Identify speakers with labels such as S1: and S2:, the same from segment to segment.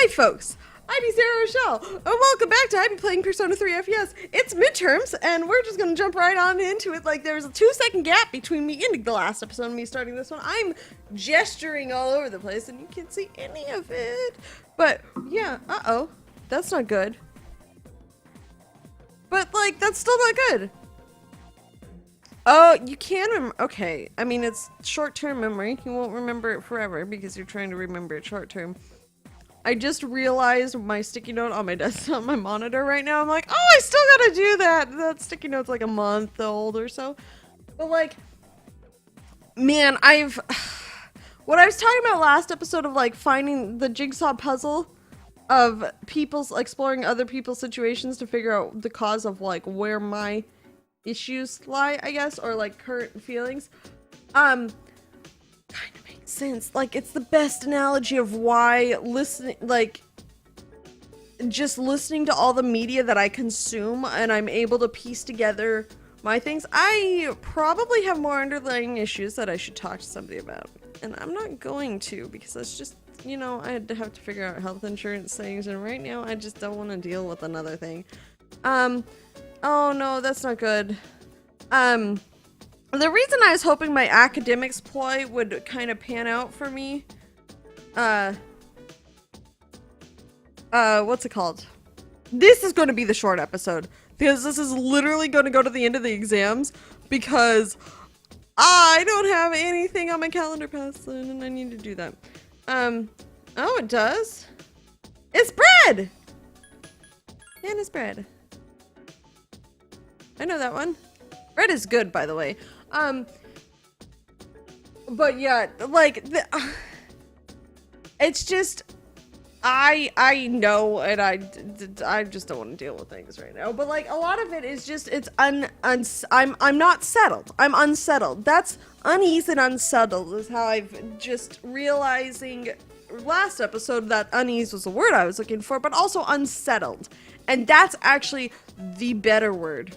S1: Hi folks, I'm Sarah Rochelle, and welcome back to I've been playing Persona 3 FES. It's midterms, and we're just gonna jump right on into it. Like, there's a 2-second gap between me ending the last episode and me starting this one. I'm gesturing all over the place, and you can't see any of it. But, yeah, uh-oh. That's not good. But, like, that's still not good. Oh, you can remember. Okay, I mean, it's short-term memory. You won't remember it forever because you're trying to remember it short-term. I just realized my sticky note on my desktop, my monitor right now. I'm like, oh, I still gotta do that. That sticky note's like a month old or so. But like, man, what I was talking about last episode of like finding the jigsaw puzzle of people's, exploring other people's situations to figure out the cause of like where my issues lie, I guess, or like current feelings. Kind of makes sense. Like, it's the best analogy of why listening, like, just listening to all the media that I consume and I'm able to piece together my things. I probably have more underlying issues that I should talk to somebody about. And I'm not going to, because that's just, you know, I'd have to figure out health insurance things, and right now I just don't want to deal with another thing. Oh no, that's not good. The reason I was hoping my academics ploy would kind of pan out for me, what's it called? This is going to be the short episode, because this is literally going to go to the end of the exams, because I don't have anything on my calendar past then, and I need to do that. Oh, it does? It's bread! And it's bread. I know that one. Bread is good, by the way. But yeah, like, it's just, I know, and I just don't want to deal with things right now. But like, a lot of it is just, I'm not settled. I'm unsettled. That's unease and unsettled is how I've just realizing last episode that unease was the word I was looking for, but also unsettled. And that's actually the better word.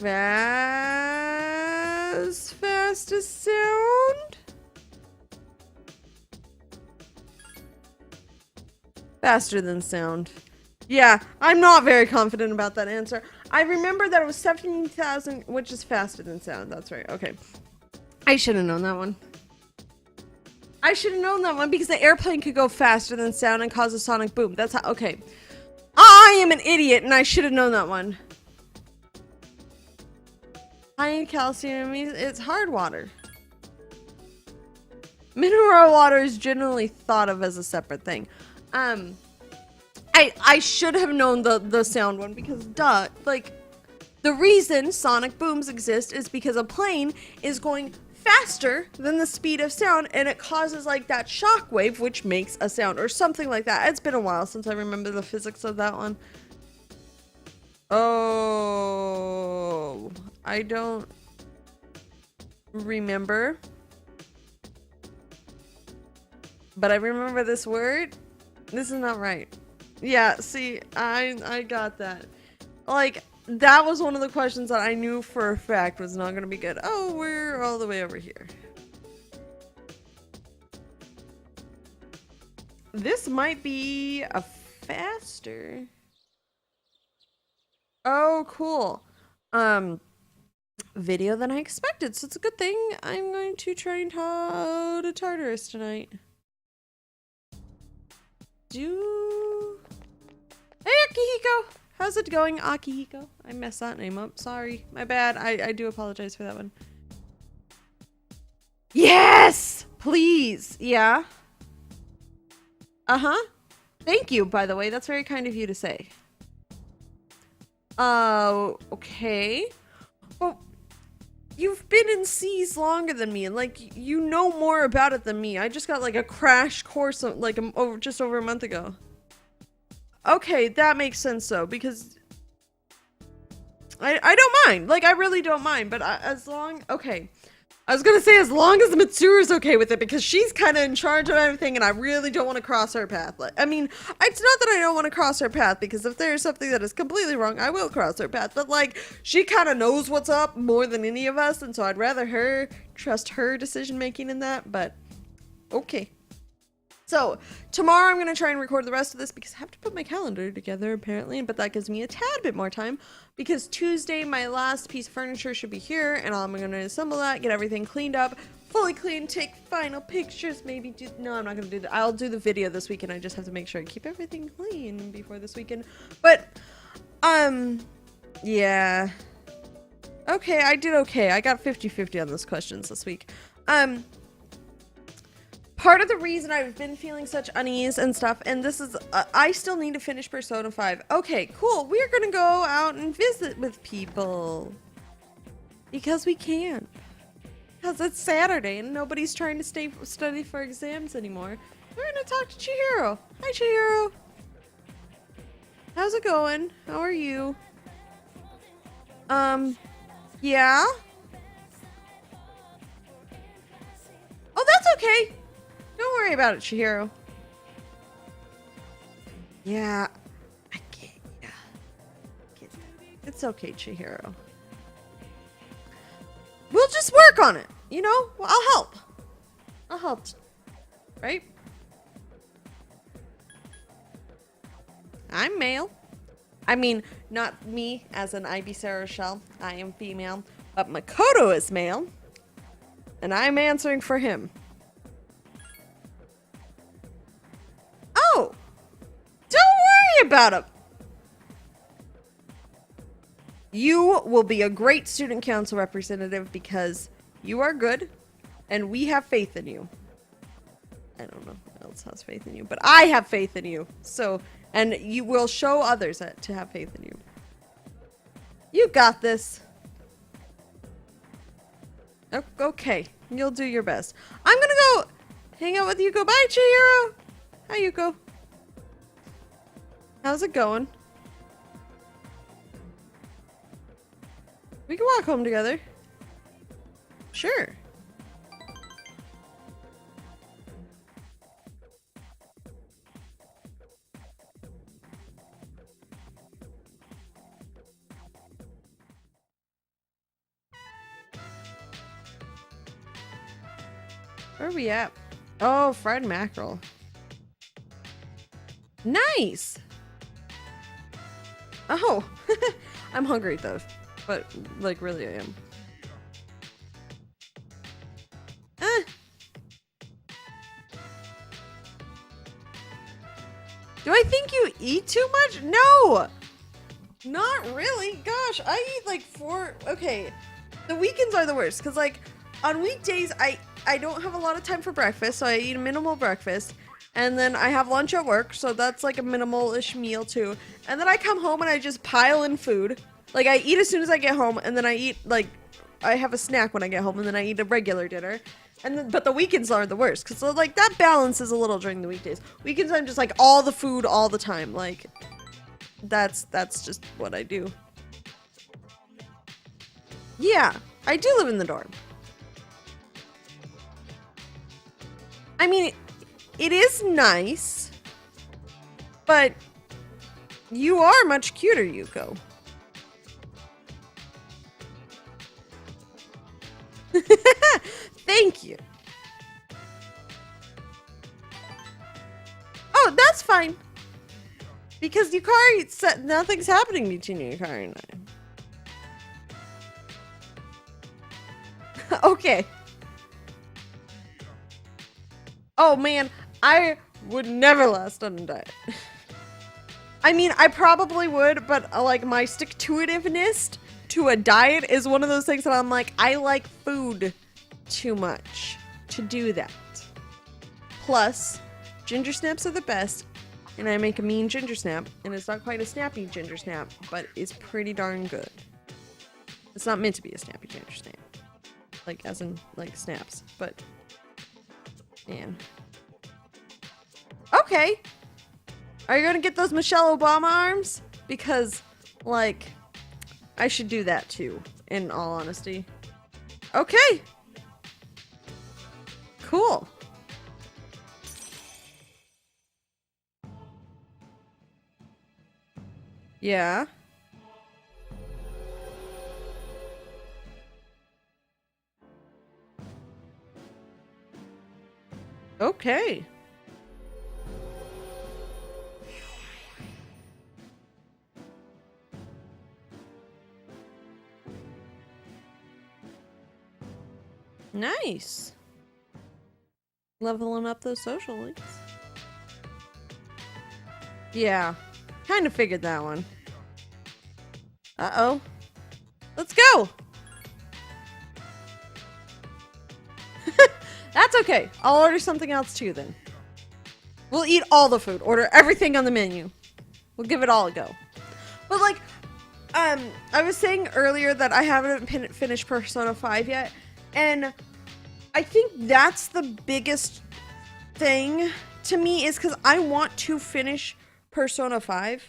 S1: Fast as sound? Faster than sound. Yeah, I'm not very confident about that answer. I remember that it was 17,000, which is faster than sound. That's right. Okay. I should have known that one. I should have known that one because the airplane could go faster than sound and cause a sonic boom. That's how. Okay. I am an idiot and I should have known that one. High in calcium, it's hard water. Mineral water is generally thought of as a separate thing. I should have known the sound one because duh, like, the reason sonic booms exist is because a plane is going faster than the speed of sound and it causes like that shock wave which makes a sound or something like that. It's been a while since I remember the physics of that one. Oh, I don't remember. But I remember this word. This is not right. Yeah, see, I got that. Like, that was one of the questions that I knew for a fact was not gonna be good. Oh, we're all the way over here. This might be a faster. Oh, cool. Video than I expected, so it's a good thing. I'm going to try and how to Tartarus tonight. Hey, Akihiko! How's it going, Akihiko? I messed that name up. Sorry. My bad. I do apologize for that one. Yes! Please! Yeah? Uh-huh. Thank you, by the way. That's very kind of you to say. Okay. Well, you've been in C's longer than me, and like, you know more about it than me. I just got like a crash course like just over a month ago. Okay, that makes sense though, because I don't mind. Like, I really don't mind, but as long, okay. I was gonna say as long as Mitsuru's okay with it, because she's kind of in charge of everything and I really don't want to cross her path. Like, I mean, it's not that I don't want to cross her path, because if there's something that is completely wrong, I will cross her path. But like, she kind of knows what's up more than any of us, and so I'd rather her trust her decision making in that, but okay. So tomorrow I'm gonna try and record the rest of this because I have to put my calendar together apparently, but that gives me a tad bit more time because Tuesday my last piece of furniture should be here and I'm gonna assemble that, get everything cleaned up, fully clean, take final pictures, maybe do, no, I'm not gonna do that. I'll do the video this weekend. I just have to make sure I keep everything clean before this weekend. But, yeah. Okay, I did okay. I got 50-50 on those questions this week. Part of the reason I've been feeling such unease and stuff, and this is, I still need to finish Persona 5. Okay, cool. We're gonna go out and visit with people. Because we can. Because it's Saturday and nobody's trying to study for exams anymore. We're gonna talk to Chihiro. Hi, Chihiro. How's it going? How are you? Yeah? Oh, that's okay. Don't worry about it, Chihiro. Yeah. I get ya. Get that. It's okay, Chihiro. We'll just work on it. You know? Well, I'll help. I'll help. Right? I'm male. I mean, not me as an IB Sarah Shell. I am female. But Makoto is male. And I'm answering for him. Oh! Don't worry about him! You will be a great student council representative because you are good and we have faith in you. I don't know who else has faith in you, but I have faith in you. So, and you will show others to have faith in you. You got this. Okay, you'll do your best. I'm gonna go hang out with Yuko. Bye, Chihiro. Hi, Yuko. How's it going? We can walk home together. Sure. Where are we at? Oh, fried mackerel. Nice! Oh, I'm hungry though. But, like, really I am. Do I think you eat too much? No! Not really. Gosh, I eat like 4... Okay, the weekends are the worst. Because, like, on weekdays, I don't have a lot of time for breakfast. So I eat a minimal breakfast. And then I have lunch at work. So that's like a minimal-ish meal, too. And then I come home and I just pile in food. Like, I eat as soon as I get home. And then I eat, like... I have a snack when I get home. And then I eat a regular dinner. And then, but the weekends are the worst. Because, so, like, that balances a little during the weekdays. Weekends, I'm just, like, all the food all the time. Like... That's just what I do. Yeah, I do live in the dorm. I mean, it is nice, but you are much cuter, Yuko. Thank you. Oh, that's fine. Because Yukari said nothing's happening between Yukari and I. Okay. Oh man, I would never last on a diet. I mean, I probably would, but like my stick-to-itiveness to a diet is one of those things that I'm like, I like food too much to do that. Plus, ginger snaps are the best. And I make a mean ginger snap, and it's not quite a snappy ginger snap, but it's pretty darn good. It's not meant to be a snappy ginger snap. Like, as in, like, snaps, but... Man. Okay! Are you gonna get those Michelle Obama arms? Because, like, I should do that too, in all honesty. Okay! Cool. Yeah. Okay. Nice. Leveling up those social links. Yeah. Kind of figured that one. Uh-oh. Let's go! That's okay. I'll order something else too then. We'll eat all the food. Order everything on the menu. We'll give it all a go. But like, I was saying earlier that I haven't finished Persona 5 yet. And I think that's the biggest thing to me is because I want to finish Persona 5.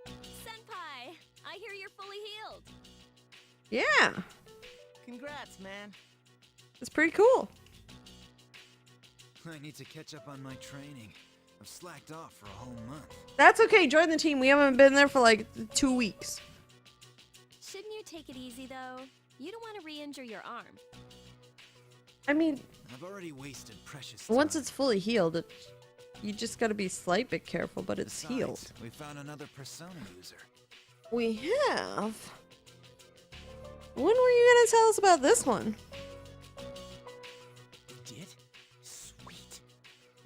S2: Senpai, I hear you're fully healed.
S1: Yeah.
S3: Congrats, man.
S1: It's pretty cool.
S4: I need to catch up on my training. I've slacked off for a whole month.
S1: That's okay. Join the team. We haven't been there for like 2 weeks.
S2: Shouldn't you take it easy, though? You don't want to re-injure your arm.
S1: I mean,
S4: I've already wasted precious time.
S1: once it's fully healed, you just gotta be slight bit careful, but it's
S4: Besides,
S1: healed.
S4: we found another Persona user.
S1: We have? When were you gonna tell us about this one?
S3: Did? Sweet.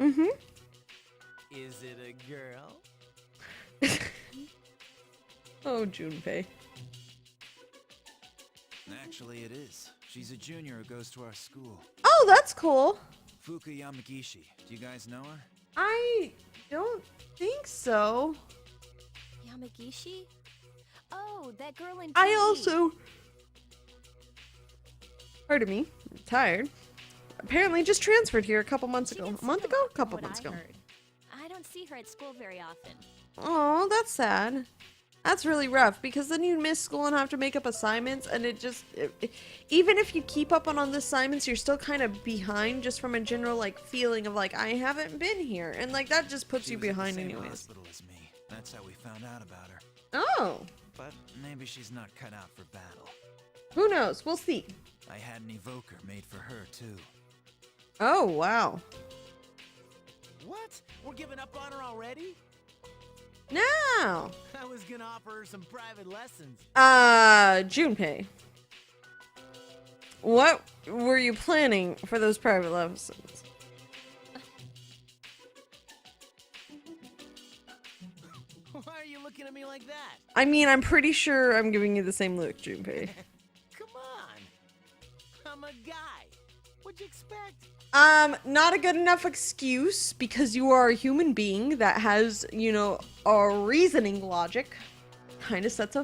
S1: Mm-hmm.
S3: Is it a girl?
S1: Oh, Junpei.
S4: Actually, it is. She's a junior who goes to our school.
S1: Oh, that's cool.
S4: Fuka Yamagishi. Do you guys know her?
S1: I don't think so.
S2: Yamagishi? Oh, that girl in
S1: I
S2: TV.
S1: also... Pardon me. I'm tired. Apparently just transferred here a couple months
S2: She
S1: ago.
S2: gets
S1: A month
S2: sick,
S1: ago? A
S2: from
S1: couple
S2: what
S1: months
S2: I
S1: ago.
S2: heard. I don't see her at school very often.
S1: Oh, that's sad. That's really rough because then you miss school and have to make up assignments, and even if you keep up on the assignments, you're still kind of behind just from a general like feeling of like I haven't been here, and like that just puts
S4: She
S1: you
S4: was at the
S1: behind
S4: same
S1: anyways.
S4: hospital as me. That's how we found out about her.
S1: Oh,
S4: But maybe she's not cut out for battle.
S1: who knows? We'll see.
S4: I had an evoker made for her too.
S1: Oh wow.
S3: What? We're giving up on her already?
S1: Now,
S3: I was gonna offer her some private lessons.
S1: Junpei, what were you planning for those private lessons?
S3: Why are you looking at me like that?
S1: I mean, I'm pretty sure I'm giving you the same look, Junpei.
S3: Come on. I'm a guy. What'd you expect?
S1: Not a good enough excuse because you are a human being that has, you know, a reasoning logic. Kind of sets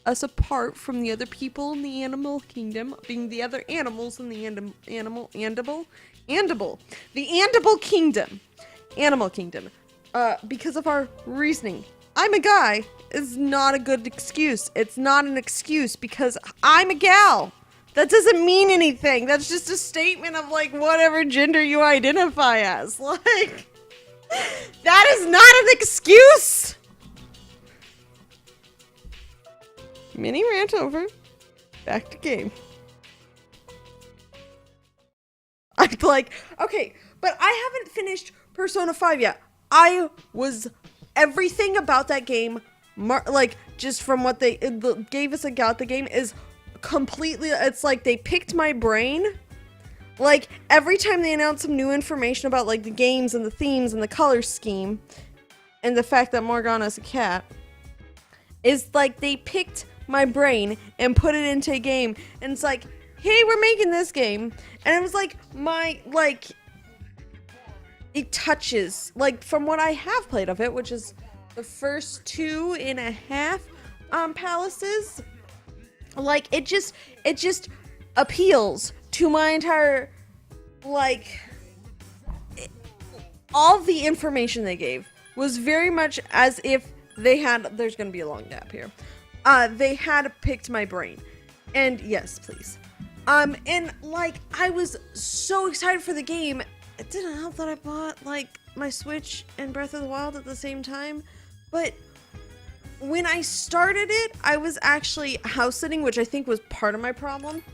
S1: us apart from the other people in the animal kingdom, being the other animals in the animal kingdom, animal kingdom. Because of our reasoning. I'm a guy is not a good excuse. It's not an excuse because I'm a gal. That doesn't mean anything. That's just a statement of like whatever gender you identify as. Like, that is not an excuse. Mini rant over. Back to game. I'm like, okay, but I haven't finished Persona 5 yet. I was everything about that game, like just from what they gave us about the game is completely. It's like they picked my brain. Like every time they announce some new information about like the games and the themes and the color scheme, and the fact that Morgana's a cat, is like they picked my brain and put it into a game, and it's like, hey, we're making this game, and it was like it touches, like, from what I have played of it, which is the first 2.5 palaces, like, it just appeals to my entire, like, all the information they gave was very much as if they had, there's gonna be a long gap here, they had picked my brain, and yes, please, and, like, I was so excited for the game. It didn't help that I bought, like, my Switch and Breath of the Wild at the same time, but when I started it, I was actually house sitting, which I think was part of my problem,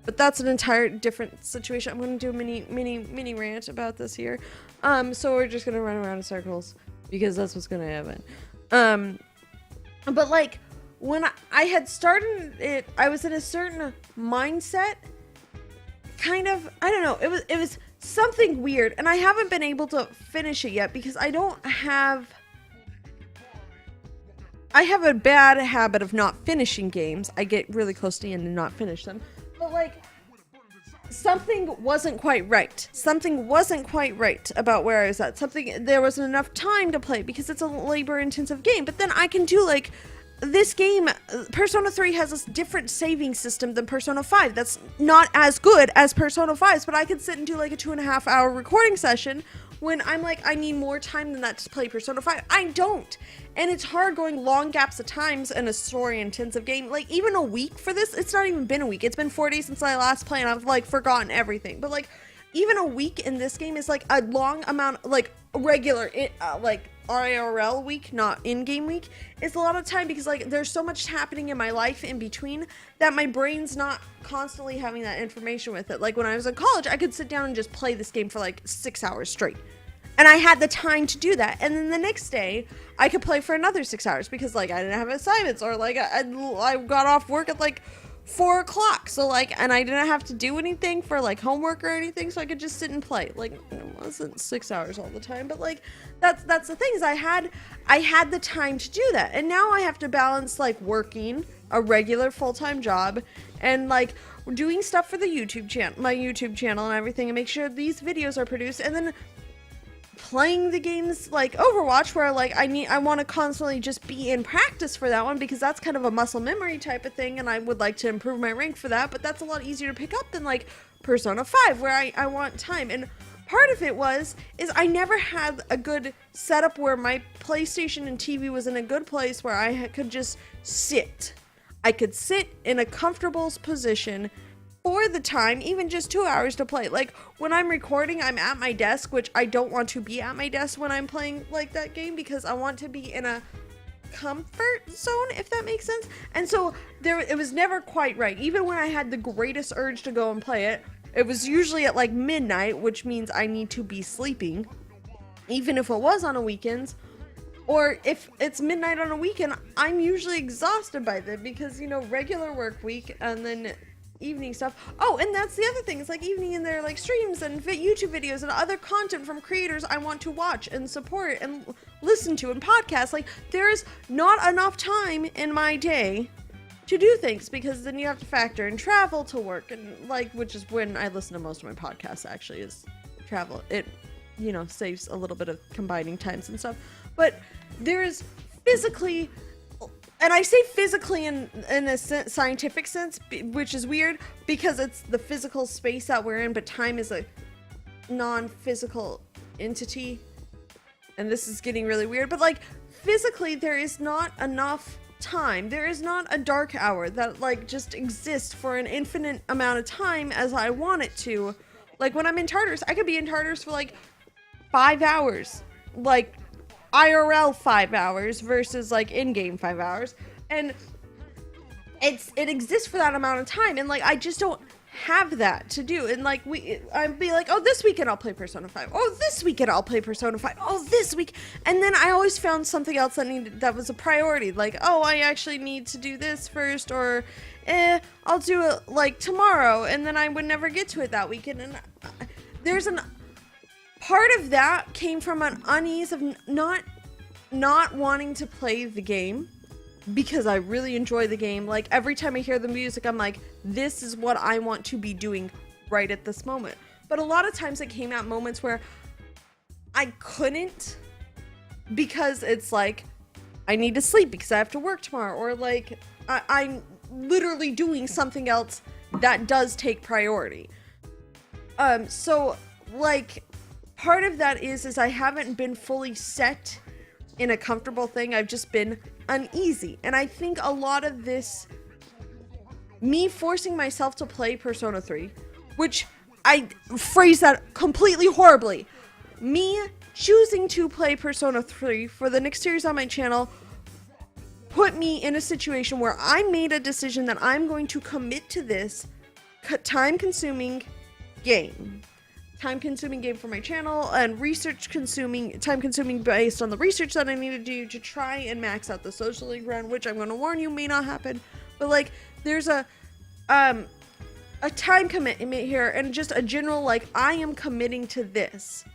S1: but that's an entire different situation. I'm going to do a mini rant about this here, so we're just going to run around in circles, because that's what's going to happen, but, like, when I had started it, I was in a certain mindset kind of, I don't know, it was something weird, and I haven't been able to finish it yet because I have a bad habit of not finishing games. I get really close to the end and not finish them. But like, something wasn't quite right. Something wasn't quite right about where I was at. There wasn't enough time to play because it's a labor-intensive game. But then I can do like, this game, Persona 3 has a different saving system than Persona 5. That's not as good as Persona 5's, but I could sit and do like a 2.5 hour recording session when I'm like, I need more time than that to play Persona 5. I don't. And it's hard going long gaps of times in a story-intensive game. Like, even a week for this, it's not even been a week. It's been 4 days since I last played, and I've, like, forgotten everything. But, like, even a week in this game is, like, a long amount, like, regular, like, IRL week, not in-game week, is a lot of time because, like, there's so much happening in my life in between that my brain's not constantly having that information with it. Like, when I was in college, I could sit down and just play this game for, like, 6 hours straight. And I had the time to do that. And then the next day, I could play for another 6 hours because, like, I didn't have assignments or, like, I got off work at, like, 4 o'clock. So, like, and I didn't have to do anything for, like, homework or anything. So I could just sit and play. Like, it wasn't 6 hours all the time. But, like, that's the thing is I had the time to do that. And now I have to balance, like, working a regular full-time job and, like, doing stuff for the YouTube channel, my YouTube channel and everything, and make sure these videos are produced. And then playing the games like Overwatch where like I want to constantly just be in practice for that one because that's kind of a muscle memory type of thing and I would like to improve my rank for that, but that's a lot easier to pick up than like Persona 5 where I want time. And part of it is I never had a good setup where my PlayStation and TV was in a good place where I could just sit. I could sit in a comfortable position for the time, even just 2 hours to play. Like, when I'm recording, I'm at my desk, which I don't want to be at my desk when I'm playing, like, that game, because I want to be in a comfort zone, if that makes sense. And so, it was never quite right. Even when I had the greatest urge to go and play it, it was usually at, like, midnight, which means I need to be sleeping, even if it was on a weekend. Or if it's midnight on a weekend, I'm usually exhausted by then, because, you know, regular work week, and then evening stuff. Oh, and that's the other thing. It's like evening and there like streams and YouTube videos and other content from creators I want to watch and support and listen to and podcasts. Like, there's not enough time in my day to do things because then you have to factor in travel to work and like, which is when I listen to most of my podcasts actually is travel. It, you know, saves a little bit of combining times and stuff. But there is physically, and I say physically in a scientific sense, which is weird because it's the physical space that we're in, but time is a non-physical entity. And this is getting really weird, but like physically there is not enough time. There is not a dark hour that like just exists for an infinite amount of time as I want it to. Like when I'm in Tartarus, I could be in Tartarus for like 5 hours. Like IRL 5 hours versus like in-game 5 hours, and it exists for that amount of time, and like I just don't have that to do. And like I'd be like, oh, this weekend I'll play Persona 5. Oh, this weekend I'll play Persona 5. Oh, this week, and then I always found something else that was a priority. Like, oh, I actually need to do this first, or I'll do it like tomorrow, and then I would never get to it that weekend. And there's an part of that came from an unease of not wanting to play the game because I really enjoy the game. Like every time I hear the music, I'm like, this is what I want to be doing right at this moment. But a lot of times it came at moments where I couldn't because it's like, I need to sleep because I have to work tomorrow, or like I'm literally doing something else that does take priority. So like, part of that is I haven't been fully set in a comfortable thing. I've just been uneasy. And I think a lot of this, me forcing myself to play Persona 3, which I phrase that completely horribly. Me choosing to play Persona 3 for the next series on my channel put me in a situation where I made a decision that I'm going to commit to this time-consuming game. Time-consuming game for my channel, and time-consuming based on the research that I need to do to try and max out the social link run, which I'm going to warn you may not happen. But like, there's a a time commitment here and just a general, like, I am committing to this.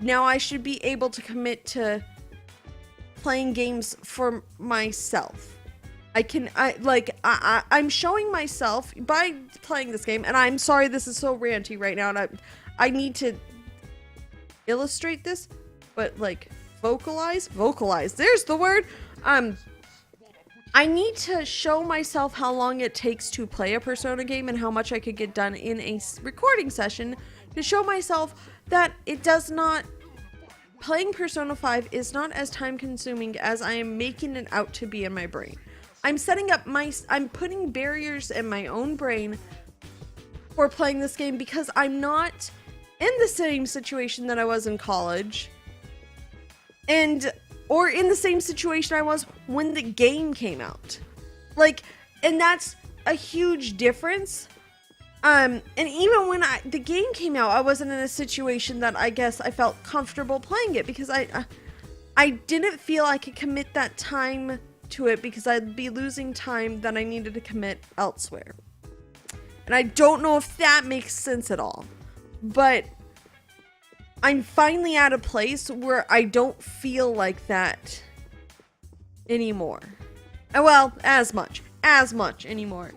S1: Now I should be able to commit to playing games for myself. I'm showing myself by playing this game, and I'm sorry this is so ranty right now, and I need to illustrate this, but like vocalize, there's the word. I need to show myself how long it takes to play a Persona game and how much I could get done in a recording session to show myself that playing Persona 5 is not as time consuming as I am making it out to be in my brain. I'm putting barriers in my own brain for playing this game because I'm not in the same situation that I was in college or in the same situation I was when the game came out. Like, and that's a huge difference. And even when the game came out, I wasn't in a situation that I guess I felt comfortable playing it because I didn't feel I could commit that time to it because I'd be losing time that I needed to commit elsewhere. And I don't know if that makes sense at all, but I'm finally at a place where I don't feel like that anymore. Well, as much anymore.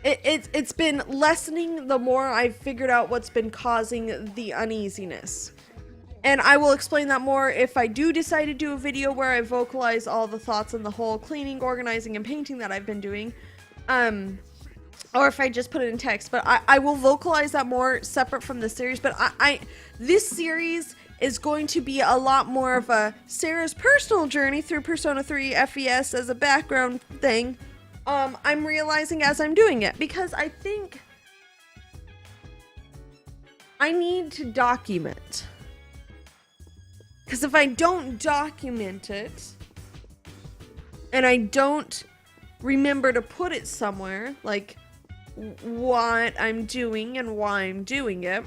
S1: It's been lessening the more I've figured out what's been causing the uneasiness. And I will explain that more if I do decide to do a video where I vocalize all the thoughts on the whole cleaning, organizing, and painting that I've been doing. Or if I just put it in text. But I will vocalize that more separate from the series. But this series is going to be a lot more of a Sarah's personal journey through Persona 3 FES as a background thing. I'm realizing as I'm doing it. Because I think I need to document. Because if I don't document it, and I don't remember to put it somewhere, like what I'm doing and why I'm doing it,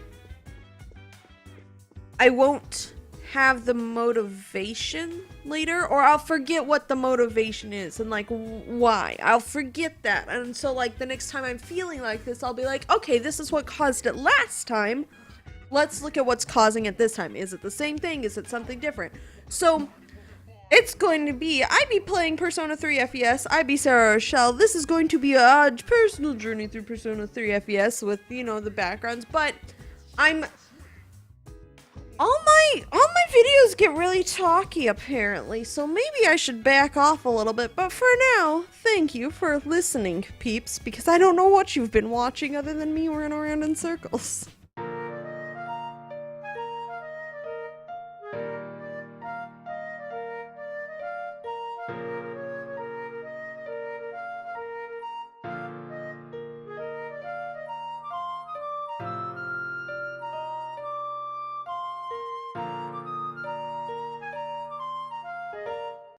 S1: I won't have the motivation later, or I'll forget what the motivation is and like why. I'll forget that. And so like the next time I'm feeling like this, I'll be like, okay, this is what caused it last time. Let's look at what's causing it this time. Is it the same thing? Is it something different? So it's going to be, I be playing Persona 3 FES. I be Sarah Rochelle. This is going to be a personal journey through Persona 3 FES with, you know, the backgrounds. But all my videos get really talky apparently. So maybe I should back off a little bit. But for now, thank you for listening, peeps. Because I don't know what you've been watching other than me running around in circles.